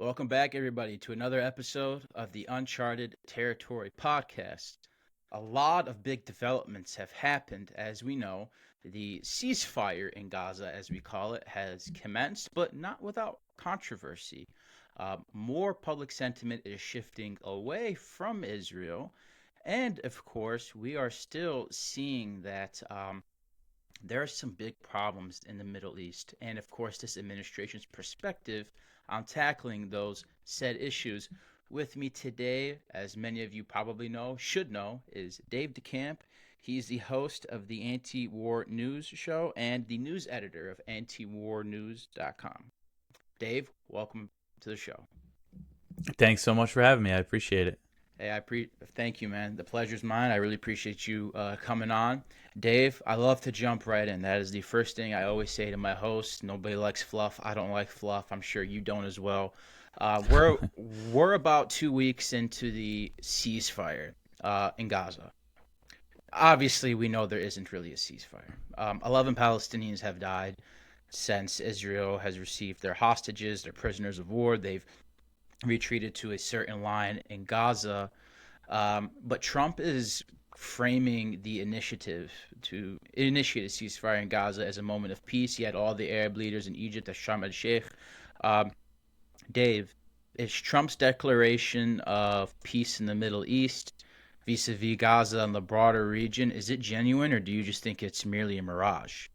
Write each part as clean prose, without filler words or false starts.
Welcome back, everybody, to another episode of the Uncharted Territory podcast. A lot of big developments have happened, as we know. The ceasefire in Gaza, as we call it, has commenced, but not without controversy. More public sentiment is shifting away from Israel. And of course, we are still seeing that there are some big problems in the Middle East, and of course, this administration's perspective on tackling those said issues. With me today, as many of you probably know, should know, is Dave DeCamp. He's the host of the AntiWar News Show and the news editor of AntiWarNews.com. Dave, welcome to the show. Thanks so much for having me. I appreciate it. Hey, thank you, man. The pleasure's mine. I really appreciate you coming on. Dave, I love to jump right in. That is the first thing I always say to my hosts. Nobody likes fluff. I don't like fluff. I'm sure you don't as well. We're about 2 weeks into the ceasefire in Gaza. Obviously, we know there isn't really a ceasefire. 11 Palestinians have died since Israel has received their hostages, their prisoners of war. They've retreated to a certain line in Gaza. But Trump is framing the initiative to initiate a ceasefire in Gaza as a moment of peace. He had all the Arab leaders in Egypt at Sharm el-Sheikh. Dave, is Trump's declaration of peace in the Middle East vis-a-vis Gaza and the broader region, is it genuine, or do you just think it's merely a mirage?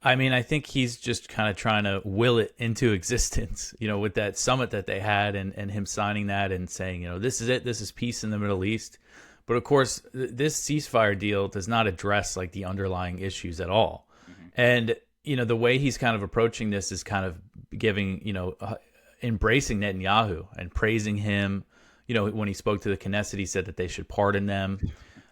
I mean, I think he's just kind of trying to will it into existence, with that summit that they had and him signing that and saying, this is it. This is peace in the Middle East. But of course, this ceasefire deal does not address like the underlying issues at all. Mm-hmm. And, the way he's kind of approaching this is kind of giving, embracing Netanyahu and praising him. When he spoke to the Knesset, he said that they should pardon them.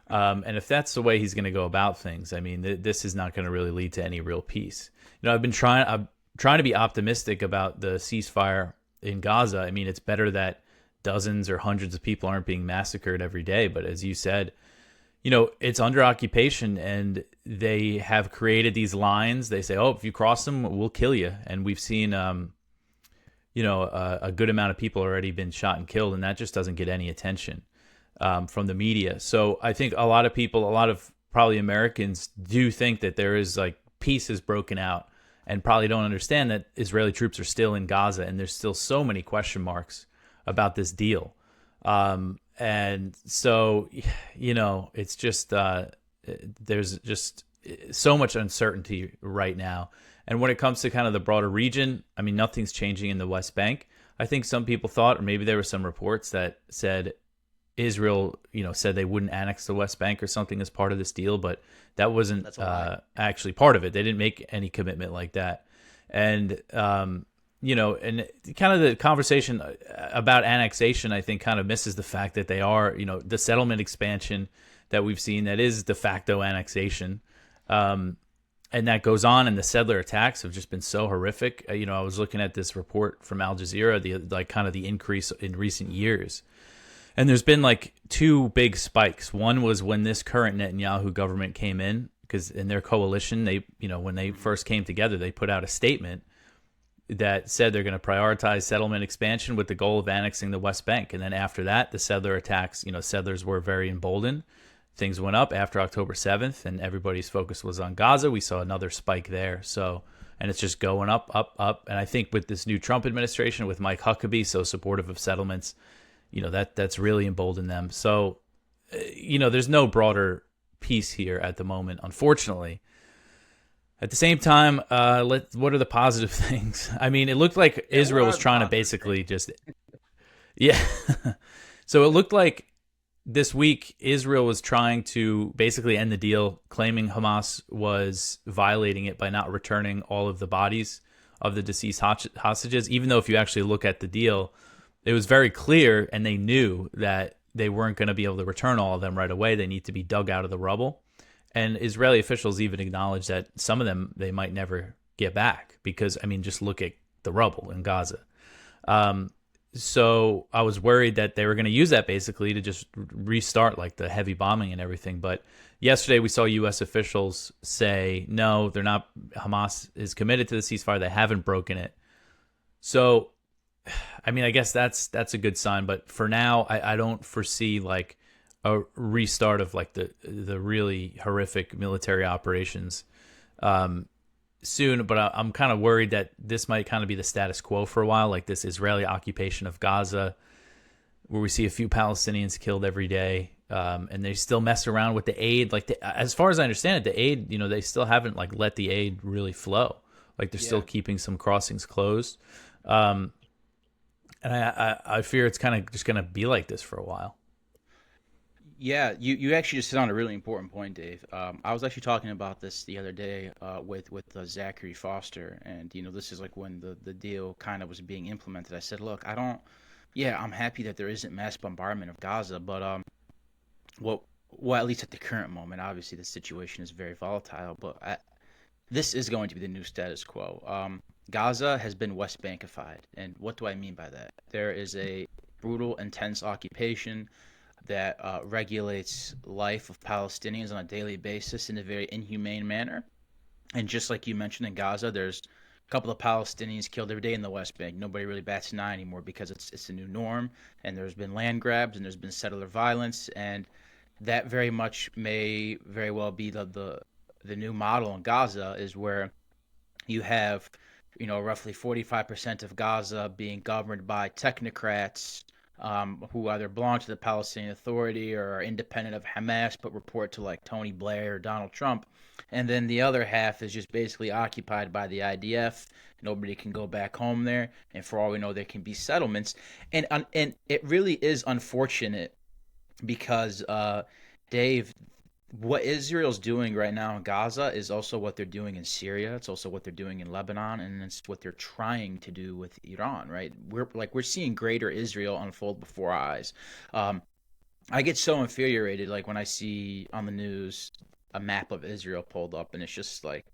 And if that's the way he's going to go about things, I mean, this is not going to really lead to any real peace. I'm trying to be optimistic about the ceasefire in Gaza. I mean, it's better that dozens or hundreds of people aren't being massacred every day. But as you said, it's under occupation, and they have created these lines. They say, oh, if you cross them, we'll kill you. And we've seen, a good amount of people already been shot and killed, and that just doesn't get any attention from the media. So I think a lot of people, a lot of probably Americans do think that there is like peace is broken out, and probably don't understand that Israeli troops are still in Gaza, and there's still so many question marks about this deal. And so, it's just, there's just so much uncertainty right now. And when it comes to kind of the broader region, I mean, nothing's changing in the West Bank. I think some people thought, or maybe there were some reports that said Israel, said they wouldn't annex the West Bank or something as part of this deal, but that wasn't actually part of it. They didn't make any commitment like that. And, and kind of the conversation about annexation, I think, kind of misses the fact that they are, the settlement expansion that we've seen, that is de facto annexation. And that goes on, and the settler attacks have just been so horrific. I was looking at this report from Al Jazeera, the increase in recent years. And there's been like two big spikes. One was when this current Netanyahu government came in, because in their coalition, they, when they first came together, they put out a statement that said they're going to prioritize settlement expansion with the goal of annexing the West Bank. And then after that, the settler attacks, settlers were very emboldened. Things went up after October 7th, and everybody's focus was on Gaza. We saw another spike there. So, and it's just going up, up, up. And I think with this new Trump administration, with Mike Huckabee so supportive of settlements, that's really emboldened them. So, there's no broader peace here at the moment, unfortunately. At the same time, what are the positive things? I mean, it looked like Israel was trying to basically just, yeah. So it looked like this week Israel was trying to basically end the deal, claiming Hamas was violating it by not returning all of the bodies of the deceased hostages, even though if you actually look at the deal, it was very clear, and they knew that they weren't going to be able to return all of them right away. They need to be dug out of the rubble. And Israeli officials even acknowledged that some of them they might never get back because, I mean, just look at the rubble in Gaza. So I was worried that they were going to use that basically to just restart like the heavy bombing and everything. But yesterday we saw U.S. officials say, no, they're not. Hamas is committed to the ceasefire. They haven't broken it. So I mean, I guess that's a good sign, but for now, I don't foresee like a restart of like the really horrific military operations soon. But I'm kind of worried that this might kind of be the status quo for a while, like this Israeli occupation of Gaza, where we see a few Palestinians killed every day, and they still mess around with the aid. Like as far as I understand it, the aid, they still haven't like let the aid really flow. Like they're still keeping some crossings closed. And I fear it's kind of just going to be like this for a while. Yeah, you actually just hit on a really important point, Dave. I was actually talking about this the other day with Zachary Foster, and this is like when the deal kind of was being implemented. I said, look, I'm happy that there isn't mass bombardment of Gaza, but well, at least at the current moment, obviously the situation is very volatile, but this is going to be the new status quo. Gaza has been West Bankified, and what do I mean by that? There is a brutal, intense occupation that regulates life of Palestinians on a daily basis in a very inhumane manner. And just like you mentioned in Gaza, there's a couple of Palestinians killed every day in the West Bank. Nobody really bats an eye anymore because it's a new norm, and there's been land grabs and there's been settler violence, and that very much may very well be the new model in Gaza, is where you have roughly 45% of Gaza being governed by technocrats who either belong to the Palestinian Authority or are independent of Hamas but report to like Tony Blair or Donald Trump. And then the other half is just basically occupied by the IDF. Nobody can go back home there. And for all we know, there can be settlements. And it really is unfortunate because, Dave, what Israel's doing right now in Gaza is also what they're doing in Syria. It's also what they're doing in Lebanon, and it's what they're trying to do with Iran, right? We're seeing greater Israel unfold before our eyes. I get so infuriated like when I see on the news a map of Israel pulled up, and it's just like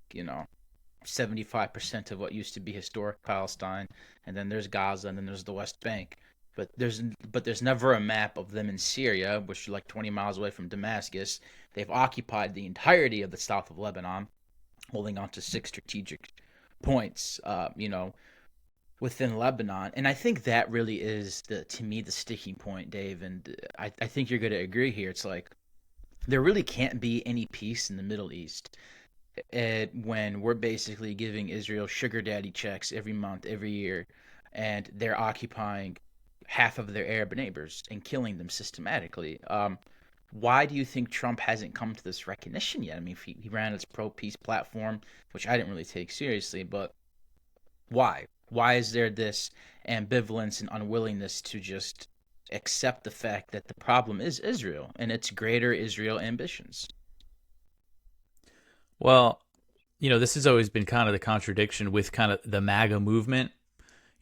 75% of what used to be historic Palestine, and then there's Gaza, and then there's the West Bank. But there's never a map of them in Syria, which is like 20 miles away from Damascus. They've occupied the entirety of the south of Lebanon, holding on to 6 strategic points, within Lebanon. And I think that really is, to me, the sticking point, Dave. And I think you're going to agree here. It's like there really can't be any peace in the Middle East when we're basically giving Israel sugar daddy checks every month, every year, and they're occupying half of their Arab neighbors and killing them systematically. Why do you think Trump hasn't come to this recognition yet? I mean, he ran his pro-peace platform, which I didn't really take seriously, but why? Why is there this ambivalence and unwillingness to just accept the fact that the problem is Israel and its greater Israel ambitions? Well, this has always been kind of the contradiction with kind of the MAGA movement.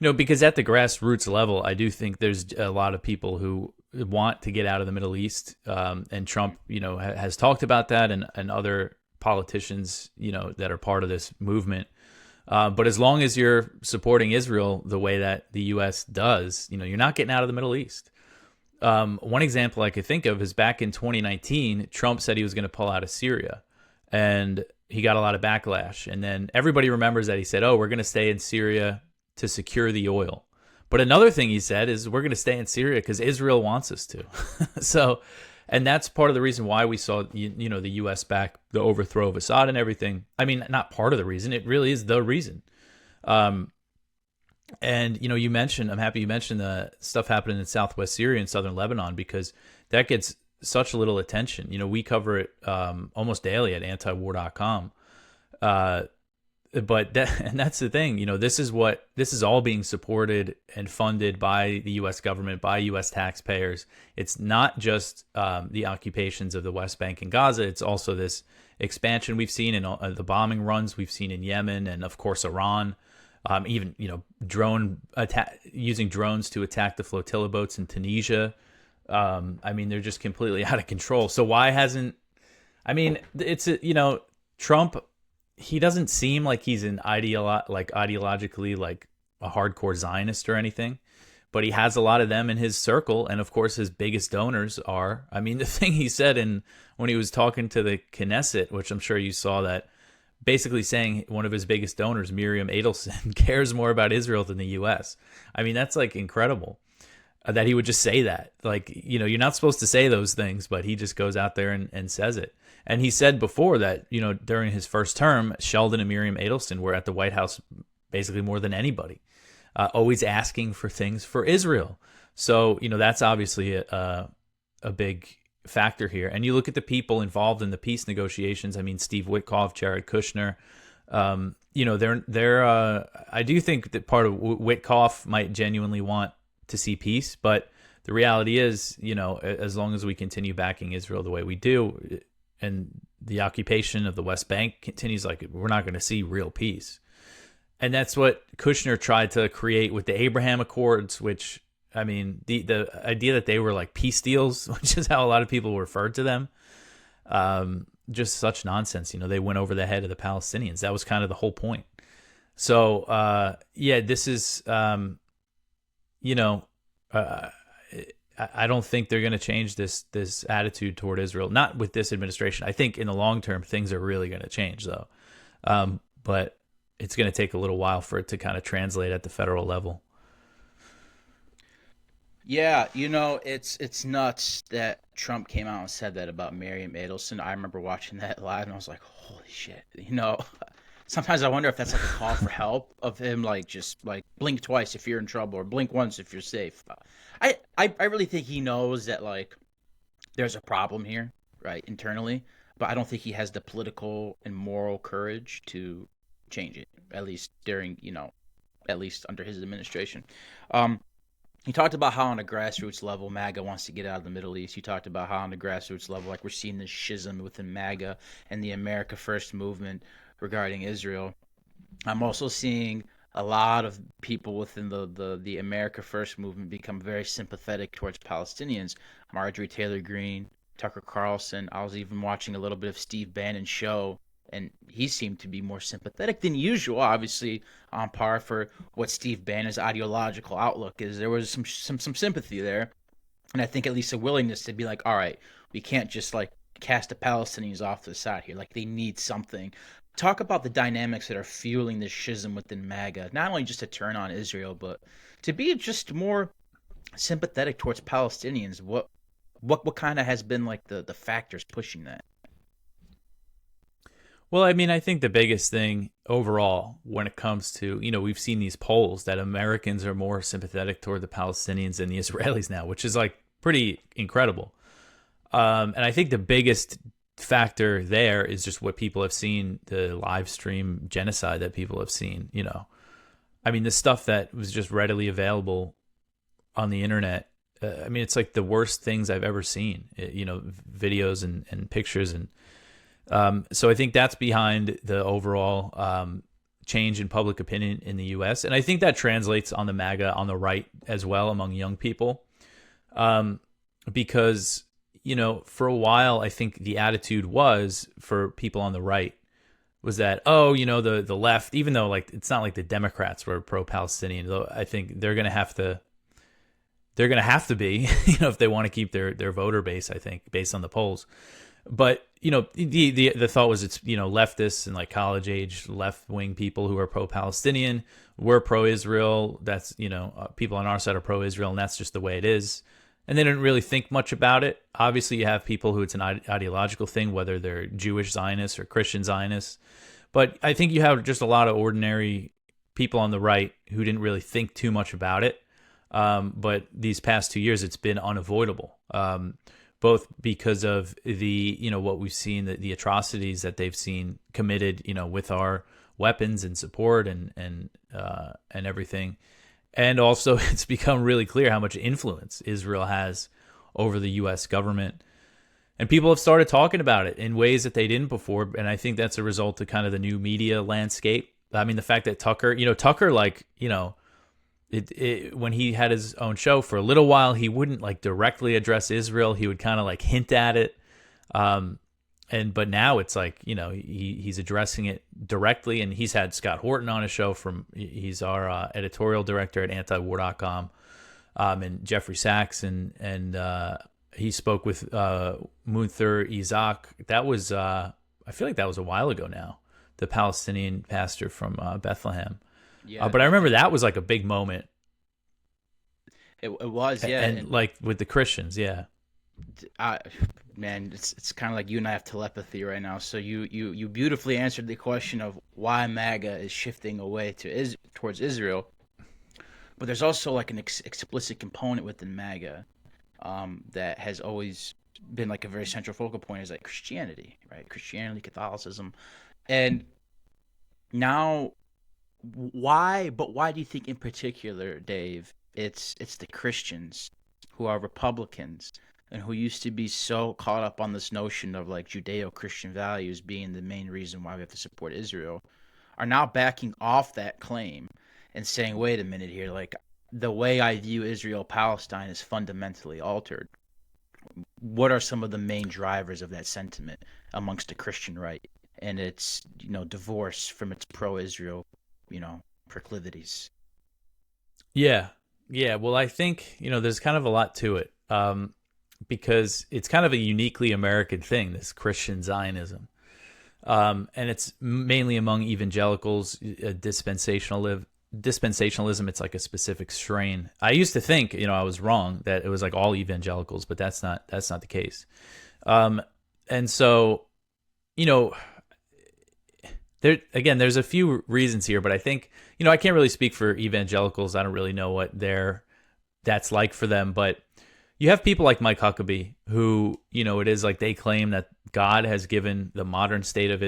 Because at the grassroots level, I do think there's a lot of people who want to get out of the Middle East, and Trump, has talked about that, and other politicians, that are part of this movement. But as long as you're supporting Israel the way that the U.S. does, you're not getting out of the Middle East. One example I could think of is back in 2019, Trump said he was going to pull out of Syria, and he got a lot of backlash. And then everybody remembers that he said, "Oh, we're going to stay in Syria to secure the oil." But another thing he said is we're going to stay in Syria because Israel wants us to. So, and that's part of the reason why we saw, the U.S. back the overthrow of Assad and everything. I mean, not part of the reason. It really is the reason. And, I'm happy you mentioned the stuff happening in Southwest Syria and Southern Lebanon, because that gets such little attention. We cover it almost daily at AntiWar.com. But that's the thing, this is all being supported and funded by the U.S. government, by U.S. taxpayers. It's not just the occupations of the West Bank and Gaza. It's also this expansion we've seen in the bombing runs we've seen in Yemen, and of course Iran, even using drones to attack the flotilla boats in Tunisia. They're just completely out of control. So why hasn't? Trump. He doesn't seem like he's ideologically like a hardcore Zionist or anything, but he has a lot of them in his circle, and of course his biggest donors are. The thing he said when he was talking to the Knesset, which I'm sure you saw, that basically saying one of his biggest donors, Miriam Adelson, cares more about Israel than the U.S. I mean, that's like incredible that he would just say that. Like, you know, you're not supposed to say those things, but he just goes out there and says it. And he said before that, you know, during his first term, Sheldon and Miriam Adelson were at the White House basically more than anybody, always asking for things for Israel. So, you know, that's obviously a big factor here. And you look at the people involved in the peace negotiations. I mean, Steve Witkoff, Jared Kushner, you know, they're I do think that part of Witkoff might genuinely want to see peace, but the reality is, you know, as long as we continue backing Israel the way we do, and the occupation of the West Bank continues, like, we're not going to see real peace. And that's what Kushner tried to create with the Abraham Accords, which, I mean, the idea that they were like peace deals, which is how a lot of people referred to them, just such nonsense. You know, they went over the head of the Palestinians. That was kind of the whole point. So, yeah, this is, you know, I don't think they're going to change this attitude toward Israel. Not with this administration. I think in the long term, things are really going to change, though. But it's going to take a little while for it to kind of translate at the federal level. Yeah, you know, it's nuts that Trump came out and said that about Miriam Adelson. I remember watching that live, and I was like, holy shit. You know, sometimes I wonder if that's like a call for help of him, like, just like blink twice if you're in trouble, or blink once if you're safe. I really think he knows that, like, there's a problem here, right, internally, but I don't think he has the political and moral courage to change it, at least during, you know, at least under his administration. He talked about how on a grassroots level, MAGA wants to get out of the Middle East. He talked about how on the grassroots level, like, we're seeing this schism within MAGA and the America First movement regarding Israel. I'm also seeing a lot of people within the America First movement become very sympathetic towards Palestinians. Marjorie Taylor Greene, Tucker Carlson. I was even watching a little bit of Steve Bannon's show, and he seemed to be more sympathetic than usual, obviously on par for what Steve Bannon's ideological outlook is. There was some sympathy there, and I think at least a willingness to be like, all right, we can't just like cast the Palestinians off to the side here. Like, they need something. Talk about the dynamics that are fueling this schism within MAGA, not only just to turn on Israel, but to be just more sympathetic towards Palestinians. What kind of has been like the factors pushing that? Well, I mean, I think the biggest thing overall when it comes to, you know, we've seen these polls that Americans are more sympathetic toward the Palestinians than the Israelis now, which is like pretty incredible. And I think the biggest factor there is just what people have seen, the live stream genocide that people have seen, you know. I mean, the stuff that was just readily available on the internet, I mean, it's like the worst things I've ever seen, you know, videos and pictures. And so I think that's behind the overall change in public opinion in the U.S. And I think that translates on the MAGA on the right as well among young people, because, you know, for a while, I think the attitude was for people on the right was that, oh, you know, the left, even though like it's not like the Democrats were pro-Palestinian, though I think they're going to have to be, you know, if they want to keep their voter base, I think, based on the polls. But, you know, the thought was it's, you know, leftists and like college age left wing people who are pro-Palestinian, we're pro-Israel. That's, you know, people on our side are pro-Israel, and that's just the way it is. And they didn't really think much about it. Obviously, you have people who it's an ideological thing, whether they're Jewish Zionists or Christian Zionists. But I think you have just a lot of ordinary people on the right who didn't really think too much about it. But these past 2 years, it's been unavoidable, both because of the, you know, what we've seen, the atrocities that they've seen committed, you know, with our weapons and support and everything. And also, it's become really clear how much influence Israel has over the U.S. government. And people have started talking about it in ways that they didn't before. And I think that's a result of kind of the new media landscape. I mean, the fact that Tucker, like, you know, when he had his own show for a little while, he wouldn't like directly address Israel. He would kind of like hint at it. But now it's like, you know, he's addressing it directly, and he's had Scott Horton on his show. He's our editorial director at AntiWar.com, and Jeffrey Sachs, and he spoke with Munther Isaac. That was I feel like that was a while ago now. the Palestinian pastor from Bethlehem. Yeah, But I remember that was like a big moment. it was, yeah, And like with the Christians, yeah. I, man, it's kind of like you and I have telepathy right now. So you beautifully answered the question of why MAGA is shifting away towards Israel, but there's also like an explicit component within MAGA that has always been like a very central focal point, is like Christianity, right? Christianity, Catholicism, and now why? But why do you think in particular, Dave? It's the Christians who are Republicans and who used to be so caught up on this notion of like Judeo-Christian values being the main reason why we have to support Israel, are now backing off that claim and saying, wait a minute here, like the way I view Israel-Palestine is fundamentally altered. What are some of the main drivers of that sentiment amongst the Christian right and its, divorce from its pro-Israel, proclivities? Yeah. Yeah. Well, I think, there's kind of a lot to it. Because it's kind of a uniquely American thing, this Christian Zionism. And it's mainly among evangelicals, dispensationalism. It's like a specific strain. I used to think, I was wrong, that it was like all evangelicals, but that's not the case. And so, there's a few reasons here, but I think, I can't really speak for evangelicals. I don't really know what that's like for them, but you have people like Mike Huckabee who, it is like they claim that God has given the modern state of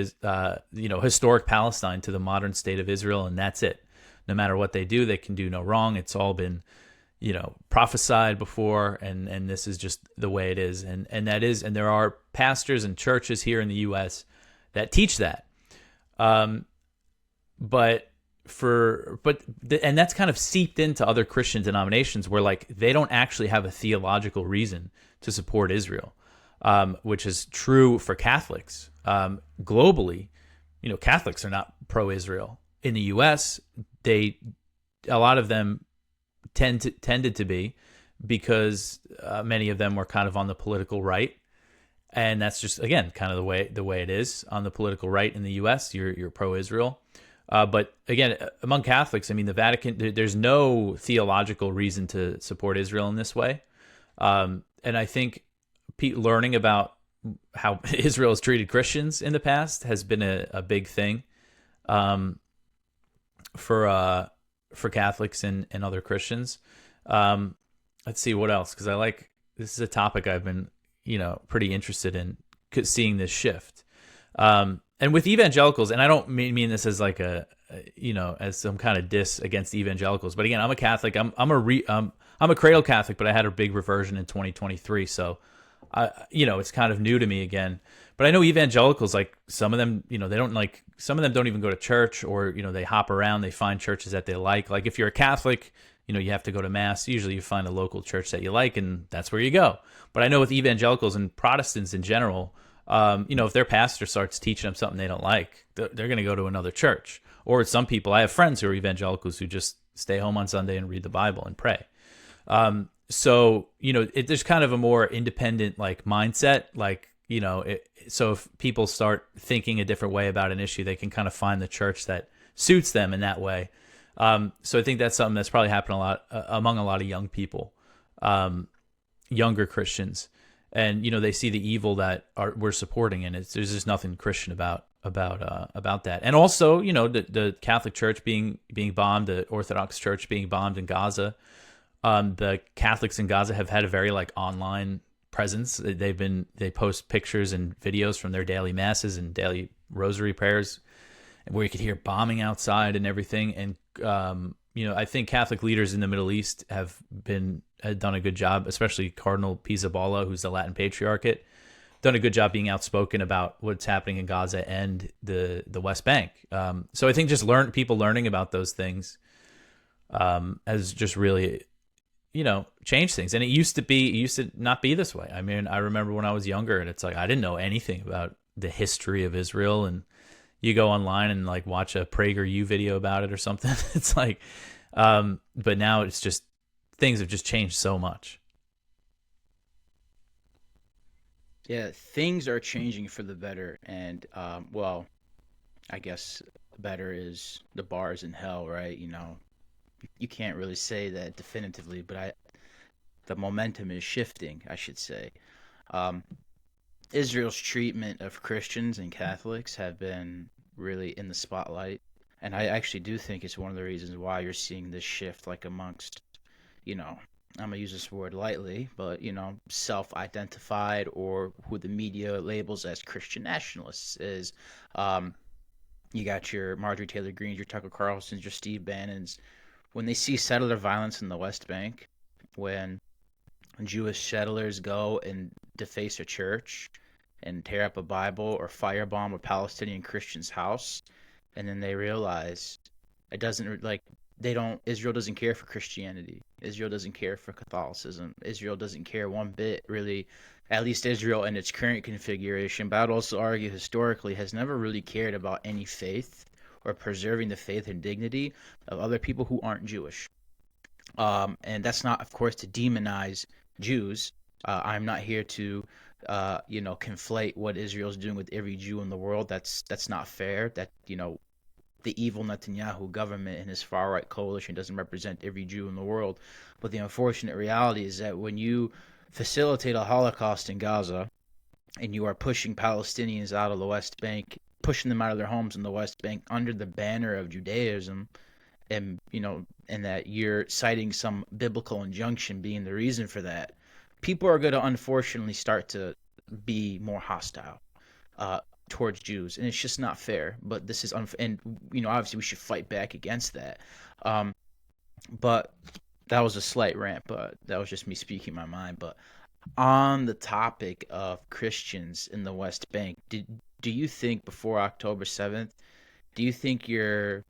historic Palestine to the modern state of Israel, and that's it. No matter what they do, they can do no wrong. It's all been, prophesied before, and this is just the way it is. And there are pastors and churches here in the U.S. that teach that. And that's kind of seeped into other Christian denominations where like they don't actually have a theological reason to support Israel, which is true for Catholics. Globally, Catholics are not pro-Israel. In the U.S., a lot of them tended to be, because many of them were kind of on the political right. And that's just, again, kind of the way it is on the political right in the U.S. You're pro-Israel. But again, among Catholics, I mean, the Vatican, there's no theological reason to support Israel in this way. And I think learning about how Israel has treated Christians in the past has been a big thing for Catholics and other Christians. Let's see what else, because this is a topic I've been, pretty interested in seeing this shift. And with evangelicals, and I don't mean this as like as some kind of diss against evangelicals, but again, I'm a Catholic. I'm a cradle Catholic, but I had a big reversion in 2023, so it's kind of new to me again. But I know evangelicals, like some of them, some of them don't even go to church, or they hop around. They find churches that they like. Like if you're a Catholic, you have to go to mass. Usually, you find a local church that you like, and that's where you go. But I know with evangelicals and Protestants in general, if their pastor starts teaching them something they don't like, they're going to go to another church. Or some people, I have friends who are evangelicals who just stay home on Sunday and read the Bible and pray. So, there's kind of a more independent like mindset, like, so if people start thinking a different way about an issue, they can kind of find the church that suits them in that way. So I think that's something that's probably happened a lot among a lot of young people, younger Christians. And they see the evil that we're supporting, and there's just nothing Christian about that. And also, the Catholic Church being bombed, the Orthodox Church being bombed in Gaza. The Catholics in Gaza have had a very like online presence. They post pictures and videos from their daily masses and daily rosary prayers, where you could hear bombing outside and everything. And I think Catholic leaders in the Middle East have done a good job, especially Cardinal Pizzaballa, who's the Latin Patriarchate, done a good job being outspoken about what's happening in Gaza and the West Bank. So I think just people learning about those things has just really, changed things. And it used to not be this way. I mean, I remember when I was younger, and it's like I didn't know anything about the history of Israel, and you go online and like watch a PragerU video about it or something. It's like, but now it's just, things have just changed so much. Yeah, things are changing for the better, and I guess better is the bar is in hell, right? You can't really say that definitively, but the momentum is shifting, I should say. Um, Israel's treatment of Christians and Catholics have been really in the spotlight, and I actually do think it's one of the reasons why you're seeing this shift, like amongst, you know, I'm gonna use this word lightly, but self-identified or who the media labels as Christian nationalists is. Um, you got your Marjorie Taylor Greens, your Tucker Carlsons, your Steve Bannons. When they see settler violence in the West Bank, when Jewish settlers go and deface a church and tear up a Bible or firebomb a Palestinian Christian's house, and then they realize it doesn't like they don't Israel doesn't care for Christianity. Israel doesn't care for Catholicism. Israel doesn't care one bit, really, at least Israel in its current configuration, but I'd also argue historically has never really cared about any faith or preserving the faith and dignity of other people who aren't Jewish. And that's not, of course, to demonize Jews. I'm not here to, conflate what Israel's doing with every Jew in the world. That's not fair. That the evil Netanyahu government and his far right coalition doesn't represent every Jew in the world. But the unfortunate reality is that when you facilitate a Holocaust in Gaza and you are pushing Palestinians out of the West Bank, pushing them out of their homes in the West Bank under the banner of Judaism, and that you're citing some biblical injunction being the reason for that, people are going to unfortunately start to be more hostile towards Jews, and it's just not fair. But this is and obviously we should fight back against that. But that was a slight rant, but that was just me speaking my mind. But on the topic of Christians in the West Bank, do you think before October 7th, do you think your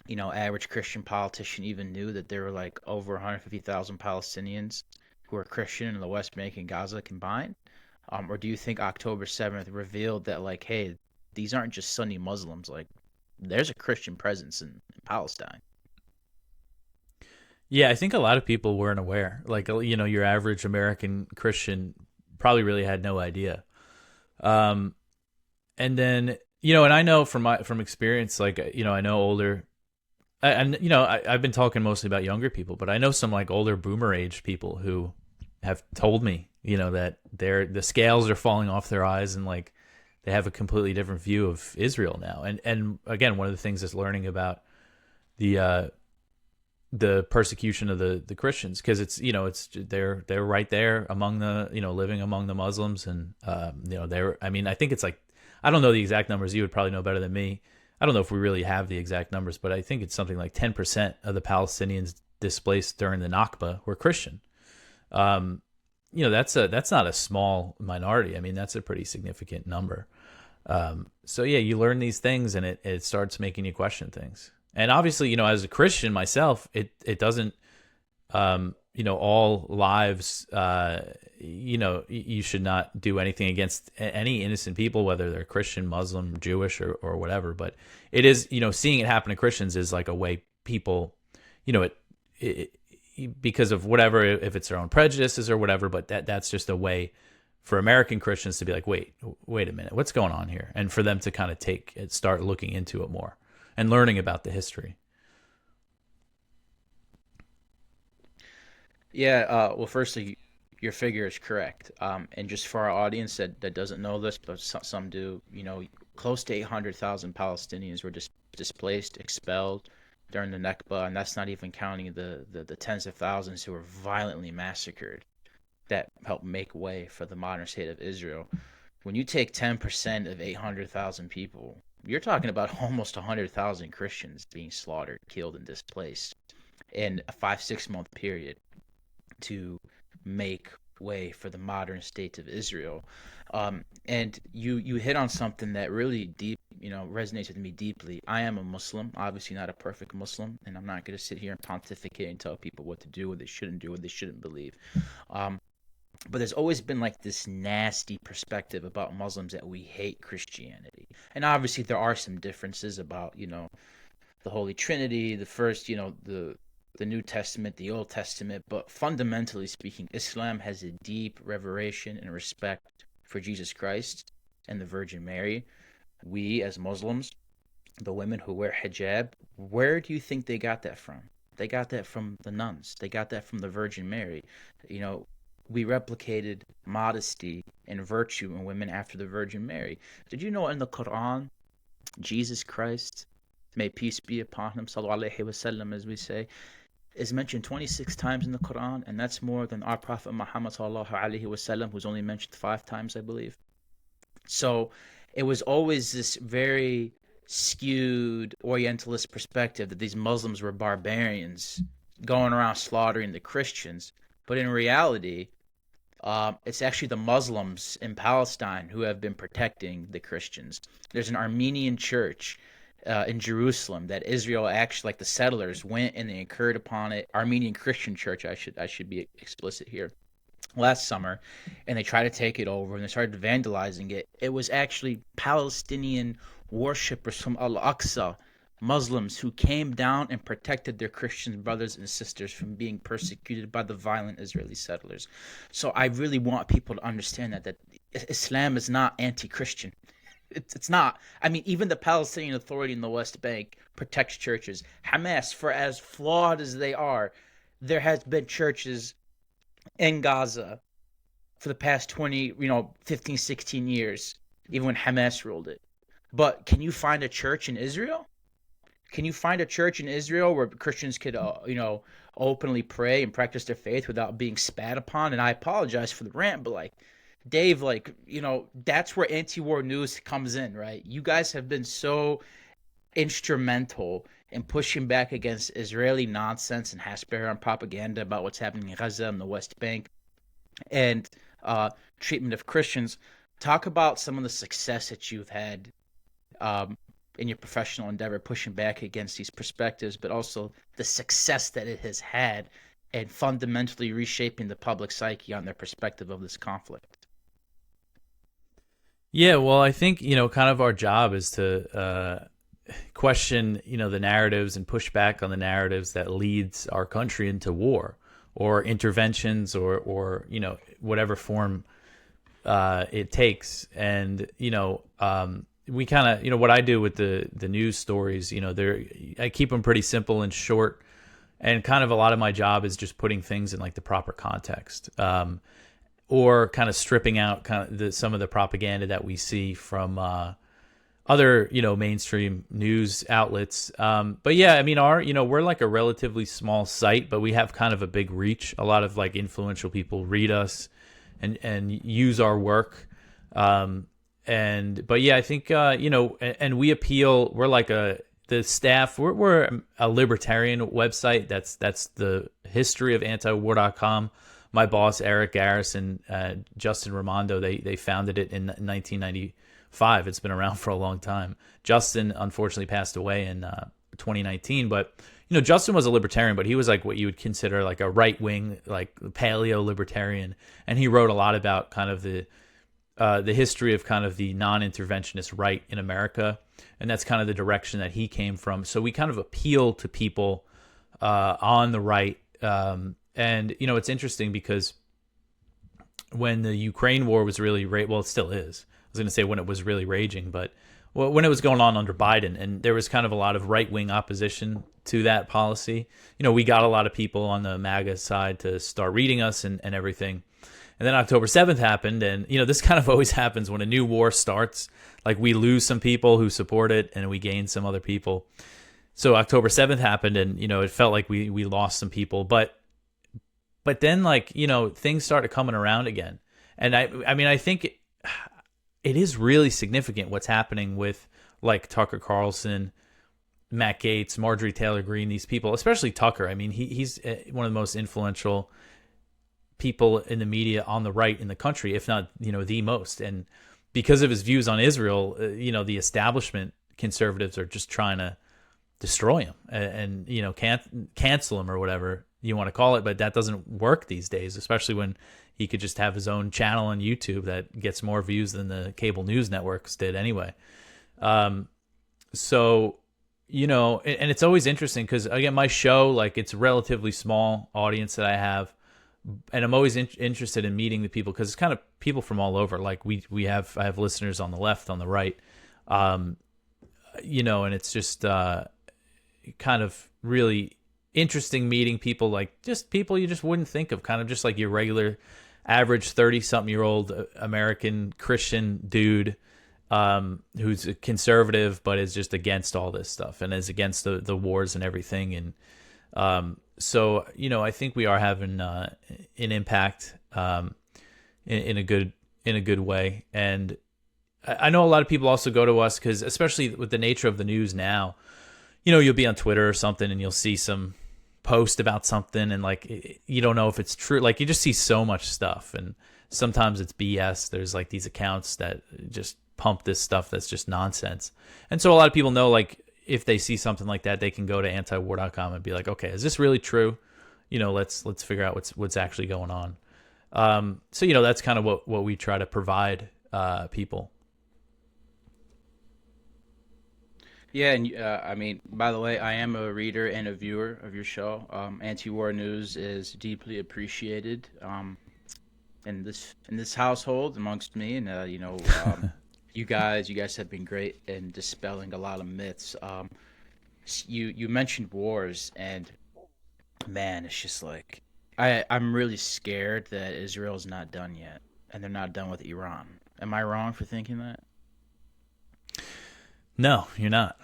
average Christian politician even knew that there were like over 150,000 Palestinians who are Christian in the West Bank and Gaza combined? Or do you think October 7th revealed that, like, hey, these aren't just Sunni Muslims, like, there's a Christian presence in Palestine? Yeah, I think a lot of people weren't aware. Like, your average American Christian probably really had no idea. And then, and I know from experience, like, I know older, and I've been talking mostly about younger people, but I know some like older boomer age people who have told me, that the scales are falling off their eyes, and like they have a completely different view of Israel now. And again, one of the things is learning about the persecution of the Christians, because they're right there among the living among the Muslims, and I think it's like, I don't know the exact numbers. You would probably know better than me. I don't know if we really have the exact numbers, but I think it's something like 10% of the Palestinians displaced during the Nakba were Christian. That's not a small minority. I mean, that's a pretty significant number. So yeah, you learn these things, and it starts making you question things. And obviously, as a Christian myself, it doesn't, all lives, you should not do anything against any innocent people, whether they're Christian, Muslim, Jewish, or whatever. But it is, seeing it happen to Christians is like a way people, it because of whatever, if it's their own prejudices or whatever, but that's just a way for American Christians to be like, wait a minute, what's going on here? And for them to kind of start looking into it more and learning about the history. Yeah, well, firstly, your figure is correct. And just for our audience that doesn't know this, but some do, close to 800,000 Palestinians were displaced, expelled during the Nakba, and that's not even counting the tens of thousands who were violently massacred that helped make way for the modern state of Israel. When you take 10% of 800,000 people, you're talking about almost 100,000 Christians being slaughtered, killed, and displaced in a 5-6 month period to make way for the modern state of Israel. And you hit on something that really resonates with me deeply. I am a Muslim, obviously not a perfect Muslim, and I'm not going to sit here and pontificate and tell people what to do, what they shouldn't do, what they shouldn't believe. But there's always been like this nasty perspective about Muslims that we hate Christianity. And obviously there are some differences about, the Holy Trinity, the first, the New Testament, the Old Testament, but fundamentally speaking, Islam has a deep reveration and respect for Jesus Christ and the Virgin Mary. We as Muslims the women who wear hijab, where do you think they got that from? They got that from the nuns. They got that from the Virgin Mary. You know, we replicated modesty and virtue in women after the Virgin Mary. Did you know in the Quran, Jesus Christ, may peace be upon him, sallallahu alaihi wasallam, as we say, is mentioned 26 times in the Quran, and that's more than our Prophet Muhammad sallallahu alaihi wasallam, who's only mentioned 5 times, I believe. So it was always this very skewed Orientalist perspective that these Muslims were barbarians going around slaughtering the Christians. But in reality, it's actually the Muslims in Palestine who have been protecting the Christians. There's an Armenian church in Jerusalem that Israel actually, like the settlers, went and they incurred upon it. Armenian Christian church, I should be explicit here. Last summer, and they tried to take it over and they started vandalizing it. It was actually Palestinian worshippers from Al-Aqsa, Muslims, who came down and protected their Christian brothers and sisters from being persecuted by the violent Israeli settlers. So I really want people to understand that Islam is not anti-Christian. It's not. I mean, even the Palestinian Authority in the West Bank protects churches. Hamas, for as flawed as they are, there has been churches in Gaza for the past 20, 15, 16 years, even when Hamas ruled it. But can you find a church in Israel? Can you find a church in Israel where Christians could, openly pray and practice their faith without being spat upon? And I apologize for the rant, but Dave, that's where anti-war news comes in, right? You guys have been so instrumental in pushing back against Israeli nonsense and Hasbara propaganda about what's happening in Gaza and the West Bank and treatment of Christians. Talk about some of the success that you've had in your professional endeavor pushing back against these perspectives, but also the success that it has had in fundamentally reshaping the public psyche on their perspective of this conflict. Yeah, well, I think, kind of our job is to question, the narratives and push back on the narratives that leads our country into war or interventions or whatever form it takes. And, we kind of, what I do with the news stories, I keep them pretty simple and short. And kind of a lot of my job is just putting things in the proper context. Or kind of stripping out some of the propaganda that we see from other, mainstream news outlets. But yeah, I mean, we're a relatively small site, but we have kind of a big reach. A lot of influential people read us and use our work. But yeah, I think, and we appeal, the staff, we're a libertarian website. That's the history of AntiWar.com. My boss, Eric Garris, and Justin Raimondo, they founded it in 1995. It's been around for a long time. Justin, unfortunately, passed away in 2019. But, Justin was a libertarian, but he was what you would consider a right-wing, paleo-libertarian. And he wrote a lot about kind of the history of kind of the non-interventionist right in America. And that's kind of the direction that he came from. So we kind of appeal to people on the right. And, it's interesting because when the Ukraine war was really, well, it still is. I was going to say when it was really raging, but when it was going on under Biden, and there was kind of a lot of right-wing opposition to that policy. We got a lot of people on the MAGA side to start reading us and everything. And then October 7th happened, and, this kind of always happens when a new war starts. We lose some people who support it, and we gain some other people. So October 7th happened, and, it felt like we lost some people. But then, things started coming around again. And I think it is really significant what's happening with, Tucker Carlson, Matt Gaetz, Marjorie Taylor Greene, these people, especially Tucker. I mean, he's one of the most influential people in the media on the right in the country, if not, the most. And because of his views on Israel, the establishment conservatives are just trying to destroy him and cancel him or whatever you want to call it. But that doesn't work these days, especially when he could just have his own channel on YouTube that gets more views than the cable news networks did anyway. So, and it's always interesting because, again, my show, it's a relatively small audience that I have. And I'm always interested in meeting the people because it's kind of people from all over. I have listeners on the left, on the right. and it's just kind of really interesting meeting people, like just people you just wouldn't think of, kind of just like your regular average 30-something-year-old American Christian dude who's a conservative but is just against all this stuff and is against the wars and everything. And so, I think we are having an impact in a good way. And I know a lot of people also go to us because, especially with the nature of the news now, you'll be on Twitter or something and you'll see some post about something and like you don't know if it's true. Like you just see so much stuff, and sometimes it's BS. There's like these accounts that just pump this stuff that's just nonsense. And so a lot of people know, like, if they see something like that, they can go to antiwar.com and be like, okay, is this really true? Let's figure out what's actually going on. So that's kind of what we try to provide people. Yeah, and I mean, by the way, I am a reader and a viewer of your show. Anti-war news is deeply appreciated in this household amongst me, and you guys have been great in dispelling a lot of myths. You mentioned wars, and man, it's just like I'm really scared that Israel's not done yet, and they're not done with Iran. Am I wrong for thinking that? No, you're not.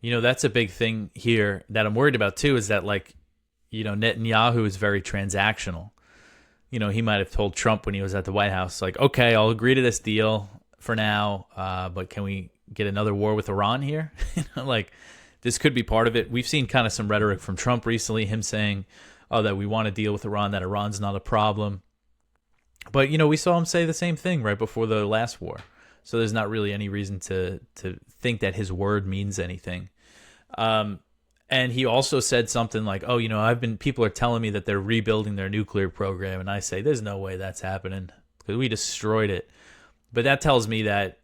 That's a big thing here that I'm worried about too, is that Netanyahu is very transactional. He might have told Trump when he was at the White House, like, okay, I'll agree to this deal for now, but can we get another war with Iran here? Like, this could be part of it. We've seen kind of some rhetoric from Trump recently, him saying, oh, that we want to deal with Iran, that Iran's not a problem. But, we saw him say the same thing right before the last war. So there's not really any reason to think that his word means anything. And he also said something like, oh, people are telling me that they're rebuilding their nuclear program. And I say, there's no way that's happening because we destroyed it. But that tells me that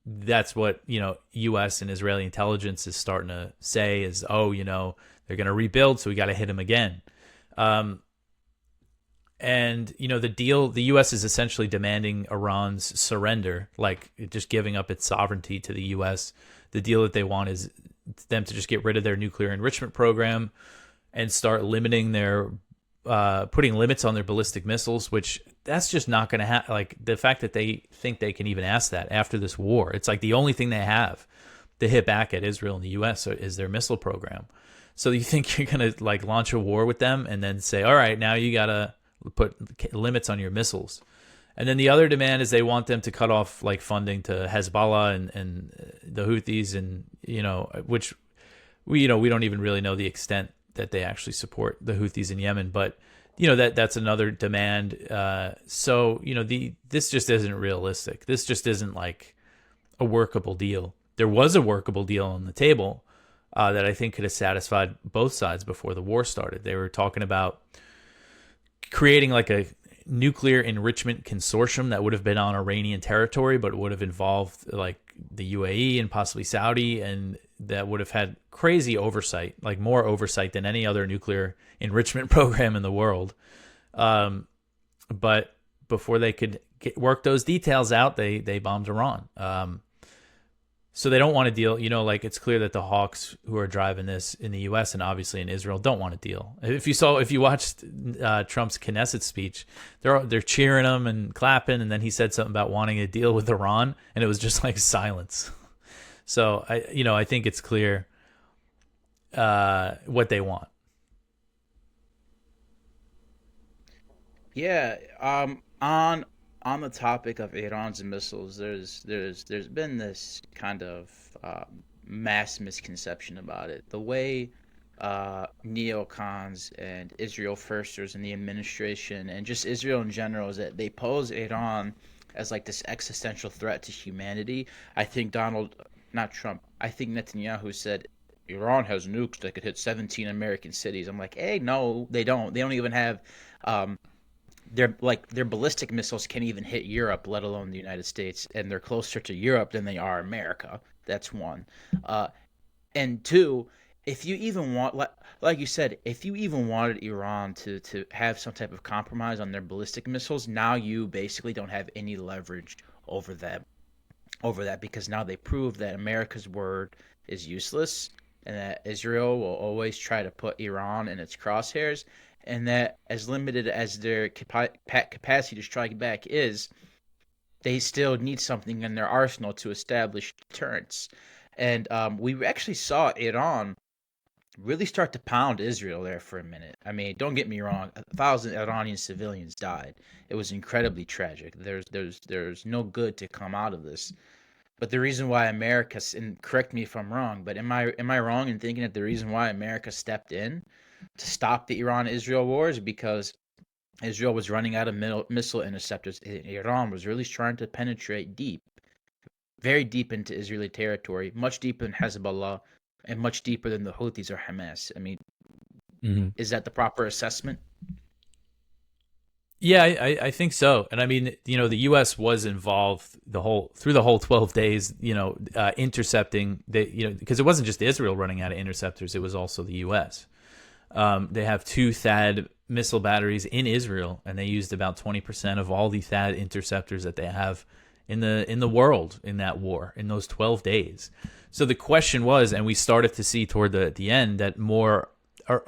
that's what, U.S. and Israeli intelligence is starting to say is, oh, they're going to rebuild, so we got to hit them again. And, the U.S. is essentially demanding Iran's surrender, like just giving up its sovereignty to the U.S. The deal that they want is them to just get rid of their nuclear enrichment program and start limiting their, putting limits on their ballistic missiles, which that's just not going to happen. Like the fact that they think they can even ask that after this war, it's like the only thing they have to hit back at Israel and the U.S. is their missile program. So you think you're going to like launch a war with them and then say, all right, now you got to put limits on your missiles. And then the other demand is they want them to cut off like funding to Hezbollah and the Houthis, and which we don't even really know the extent that they actually support the Houthis in Yemen, but that's another demand. So this just isn't realistic. This just isn't like a workable deal. There was a workable deal on the table that I think could have satisfied both sides before the war started. They were talking about creating like a nuclear enrichment consortium that would have been on Iranian territory, but it would have involved like the UAE and possibly Saudi, and that would have had crazy oversight, like more oversight than any other nuclear enrichment program in the world. But before they could work those details out, they bombed Iran. So they don't want to deal, like it's clear that the hawks who are driving this in the U.S. and obviously in Israel don't want to deal. If you watched Trump's Knesset speech, they're cheering him and clapping, and then he said something about wanting a deal with Iran, and it was just like silence. So I think it's clear what they want. Yeah. On the topic of Iran's missiles, there's been this kind of mass misconception about it. The way neocons and Israel firsters in the administration and just Israel in general is that they pose Iran as like this existential threat to humanity. I think not Trump, I think Netanyahu said Iran has nukes that could hit 17 American cities. I'm like, hey, no, they don't. They don't even have their ballistic missiles can't even hit Europe, let alone the United States, and they're closer to Europe than they are America. That's one. And two, if you even want, like you said, if you even wanted Iran to have some type of compromise on their ballistic missiles, now you basically don't have any leverage over them. over that, because now they proved that America's word is useless, and that Israel will always try to put Iran in its crosshairs, and that as limited as their capacity to strike back is, they still need something in their arsenal to establish deterrence. And we actually saw Iran really start to pound Israel there for a minute. I mean, don't get me wrong, 1,000 Iranian civilians died. It was incredibly tragic. There's no good to come out of this. But the reason why America, and correct me if I'm wrong, but am I wrong in thinking that the reason why America stepped in to stop the Iran-Israel war is because Israel was running out of missile interceptors? Iran was really trying to penetrate deep, very deep into Israeli territory, much deeper than Hezbollah, and much deeper than the Houthis or Hamas. I mean, is that the proper assessment? Yeah, I think so. And I mean, the U.S. was involved through the whole 12 days, intercepting because it wasn't just Israel running out of interceptors. It was also the U.S. They have 2 THAAD missile batteries in Israel, and they used about 20% of all the THAAD interceptors that they have in the world in that war in those 12 days. So the question was, and we started to see toward the end, that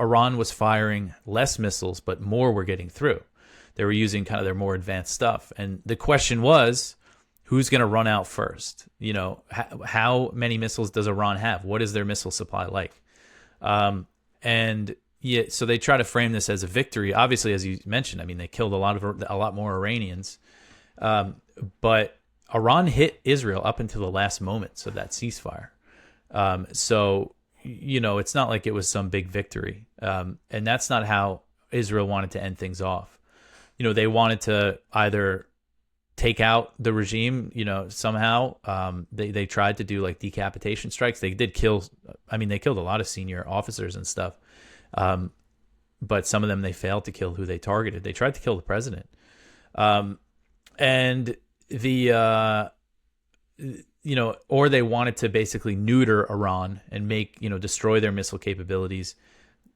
Iran was firing less missiles, but more were getting through. They were using kind of their more advanced stuff. And the question was, who's going to run out first? How many missiles does Iran have? What is their missile supply like? And yeah, so they try to frame this as a victory. Obviously, as you mentioned, I mean, they killed a lot more Iranians. But Iran hit Israel up until the last moments of that ceasefire. So, it's not like it was some big victory. And that's not how Israel wanted to end things off. They wanted to either take out the regime, somehow. They tried to do like decapitation strikes. They did killed a lot of senior officers and stuff. But some of them, they failed to kill who they targeted. They tried to kill the president. And or they wanted to basically neuter Iran and destroy their missile capabilities,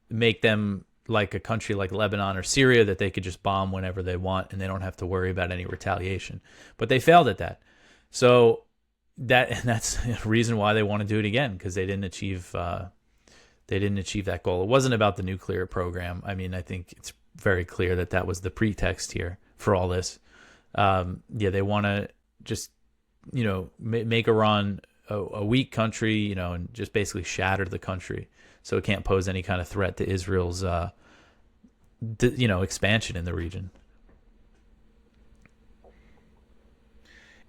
make them like a country like Lebanon or Syria that they could just bomb whenever they want and they don't have to worry about any retaliation. But they failed at that. So that's the reason why they want to do it again, because they didn't achieve that goal. It wasn't about the nuclear program. I mean, I think it's very clear that was the pretext here for all this. They want to just make Iran a weak country, and just basically shatter the country so it can't pose any kind of threat to Israel's expansion in the region.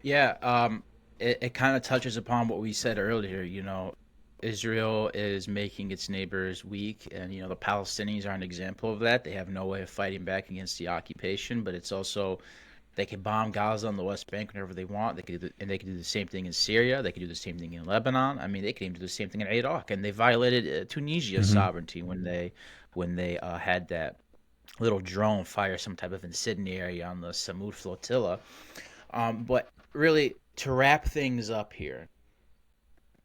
Yeah, it kind of touches upon what we said earlier. Israel is making its neighbors weak, and the Palestinians are an example of that. They have no way of fighting back against the occupation, but it's also, they can bomb Gaza and the West Bank whenever they want. They can do the same thing in Syria. They can do the same thing in Lebanon. I mean, they can even do the same thing in Iraq. And they violated Tunisia's sovereignty when they had that little drone fire some type of incendiary on the Samud flotilla. But really, to wrap things up here,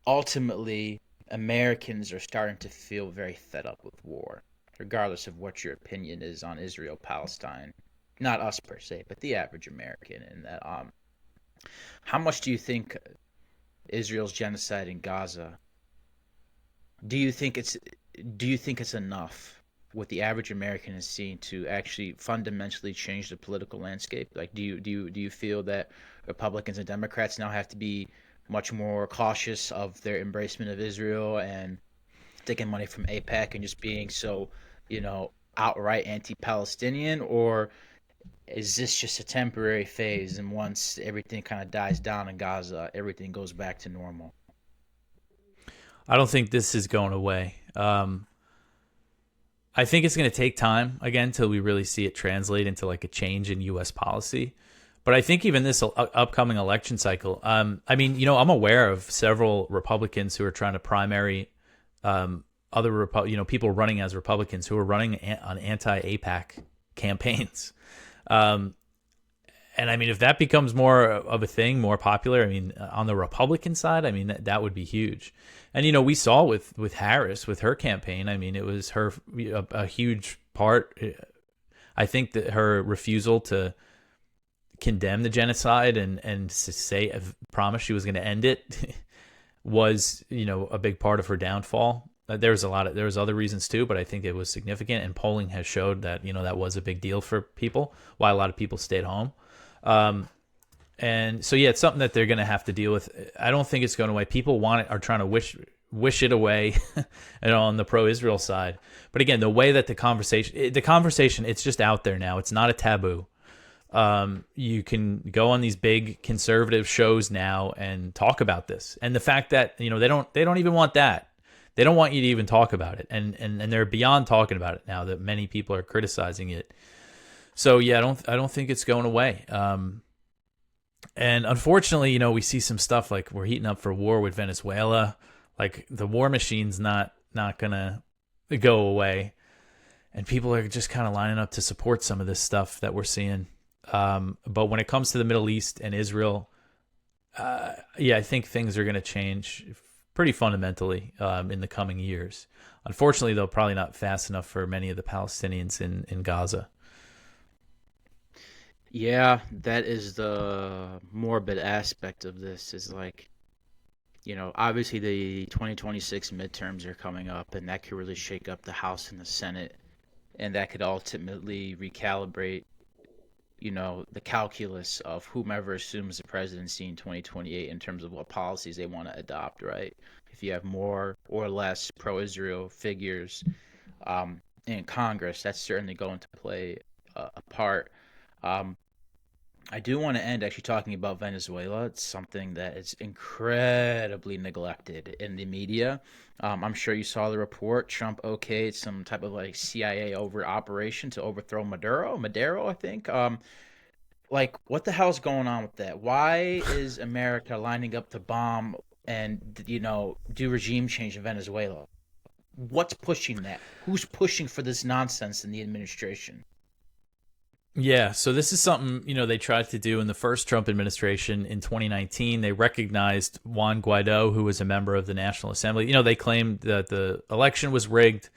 ultimately, Americans are starting to feel very fed up with war, regardless of what your opinion is on Israel, Palestine. Not us per se, but the average American. And that, how much do you think Israel's genocide in Gaza? Do you think it's enough what the average American is seeing to actually fundamentally change the political landscape? Like, do you feel that Republicans and Democrats now have to be much more cautious of their embracement of Israel and taking money from AIPAC and just being so, outright anti-Palestinian? Or is this just a temporary phase, and once everything kind of dies down in Gaza, everything goes back to normal? I don't think this is going away. I think it's going to take time, again, till we really see it translate into like a change in U.S. policy. But I think even this upcoming election cycle, I'm aware of several Republicans who are trying to primary people running as Republicans who are running on anti-AIPAC campaigns. And I mean, if that becomes more of a thing, more popular, I mean, on the Republican side, I mean, that would be huge. And, we saw with Harris, with her campaign, I mean, it was a huge part. I think that her refusal to condemn the genocide and to say promise she was going to end it was, a big part of her downfall. There was other reasons too, but I think it was significant, and polling has showed that that was a big deal for people, why a lot of people stayed home. And so it's something that they're going to have to deal with. I don't think it's going away. People are trying to wish it away on the pro-Israel side. But again, the way that the conversation, it's just out there now. It's not a taboo. You can go on these big conservative shows now and talk about this. And the fact that, they don't even want that. They don't want you to even talk about it. And they're beyond talking about it now that many people are criticizing it. So I don't think it's going away. And unfortunately, we see some stuff like we're heating up for war with Venezuela. Like the war machine's not gonna go away, and people are just kind of lining up to support some of this stuff that we're seeing. But when it comes to the Middle East and Israel, I think things are going to change pretty fundamentally in the coming years. Unfortunately, though, probably not fast enough for many of the Palestinians in Gaza. Yeah, that is the morbid aspect of this is like, obviously the 2026 midterms are coming up, and that could really shake up the House and the Senate, and that could ultimately recalibrate, the calculus of whomever assumes the presidency in 2028 in terms of what policies they want to adopt, right? If you have more or less pro-Israel figures in Congress, that's certainly going to play a part. I do want to end actually talking about Venezuela. It's something that is incredibly neglected in the media. I'm sure you saw the report. Trump okayed some type of like CIA overt operation to overthrow Maduro, I think. What the hell's going on with that? Why is America lining up to bomb and, do regime change in Venezuela? What's pushing that? Who's pushing for this nonsense in the administration? Yeah, so this is something, they tried to do in the first Trump administration in 2019. They recognized Juan Guaido, who was a member of the National Assembly. They claimed that the election was rigged,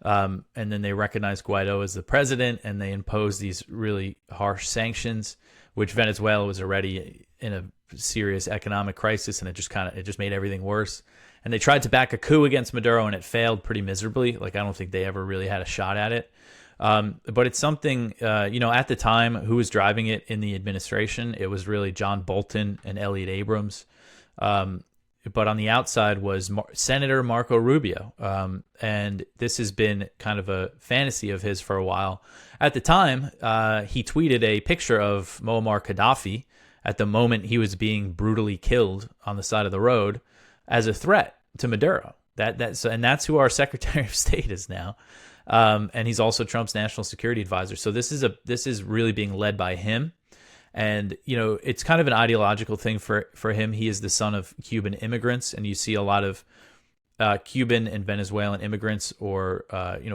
and then they recognized Guaido as the president, and they imposed these really harsh sanctions, which Venezuela was already in a serious economic crisis, and it just made everything worse. And they tried to back a coup against Maduro, and it failed pretty miserably. Like, I don't think they ever really had a shot at it. But it's something, at the time, who was driving it in the administration? It was really John Bolton and Elliot Abrams. But on the outside was Senator Marco Rubio. And this has been kind of a fantasy of his for a while. At the time, he tweeted a picture of Muammar Gaddafi at the moment he was being brutally killed on the side of the road as a threat to Maduro. And that's who our Secretary of State is now. And he's also Trump's national security advisor. So this is really being led by him. And, it's kind of an ideological thing for him. He is the son of Cuban immigrants, and you see a lot of Cuban and Venezuelan immigrants or,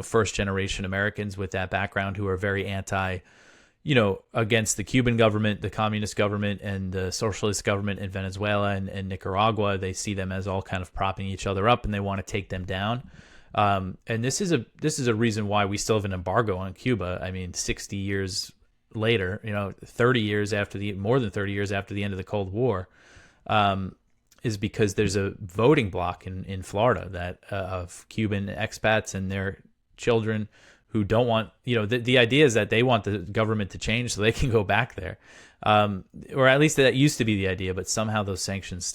first-generation Americans with that background who are very anti, against the Cuban government, the communist government, and the socialist government in Venezuela and Nicaragua. They see them as all kind of propping each other up, and they want to take them down. And this is a reason why we still have an embargo on Cuba. I mean, 60 years later, more than 30 years after the end of the Cold War, is because there's a voting bloc in Florida that of Cuban expats and their children who don't want, the idea is that they want the government to change so they can go back there. Or at least that used to be the idea, but somehow those sanctions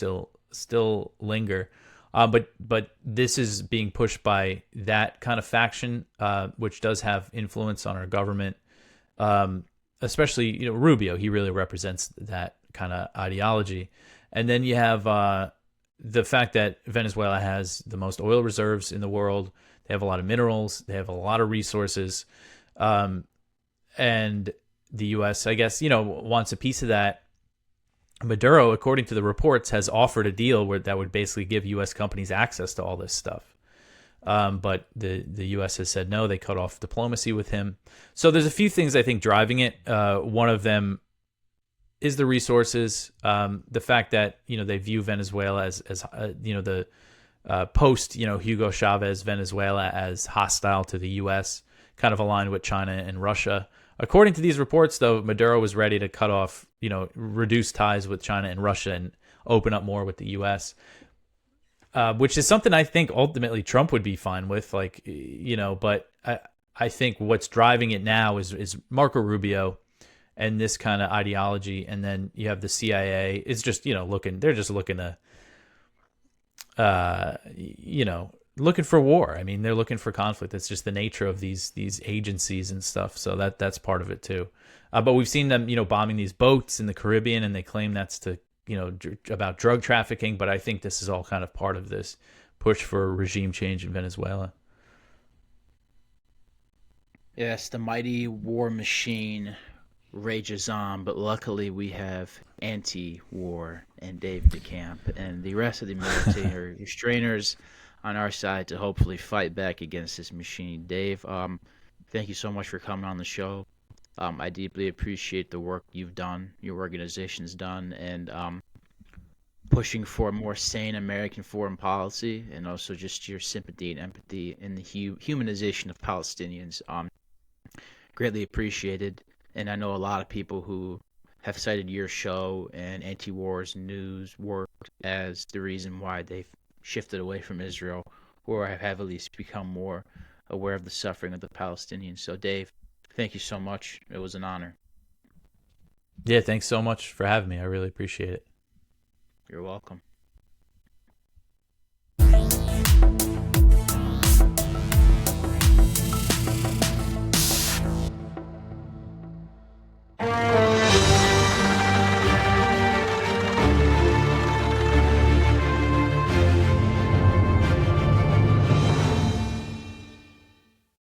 still linger. But this is being pushed by that kind of faction, which does have influence on our government, especially Rubio. He really represents that kind of ideology. And then you have the fact that Venezuela has the most oil reserves in the world. They have a lot of minerals. They have a lot of resources, and the U.S., I guess, wants a piece of that. Maduro, according to the reports, has offered a deal that would basically give U.S. companies access to all this stuff. But the U.S. has said no. They cut off diplomacy with him. So there's a few things I think driving it. One of them is the resources. The fact that they view Venezuela as the post Hugo Chavez Venezuela as hostile to the U.S., kind of aligned with China and Russia According to these reports, though, Maduro was ready to cut off, reduce ties with China and Russia and open up more with the U.S., which is something I think ultimately Trump would be fine with, but I think what's driving it now is Marco Rubio and this kind of ideology. And then you have the CIA. It's just, they're just looking to, looking for war. I mean, they're looking for conflict. It's just the nature of these agencies and stuff. So that's part of it too. But we've seen them, bombing these boats in the Caribbean, and they claim that's to, about drug trafficking. But I think this is all kind of part of this push for regime change in Venezuela. Yes, the mighty war machine rages on, but luckily we have AntiWar and Dave DeCamp and the rest of the military restrainers on our side to hopefully fight back against this machine. Dave, thank you so much for coming on the show. I deeply appreciate the work you've done, your organization's done, and pushing for a more sane American foreign policy, and also just your sympathy and empathy in the humanization of Palestinians. Greatly appreciated. And I know a lot of people who have cited your show and anti-war's news work as the reason why they've shifted away from Israel, or have at least become more aware of the suffering of the Palestinians. So, Dave, thank you so much. It was an honor. Yeah, thanks so much for having me. I really appreciate it. You're welcome.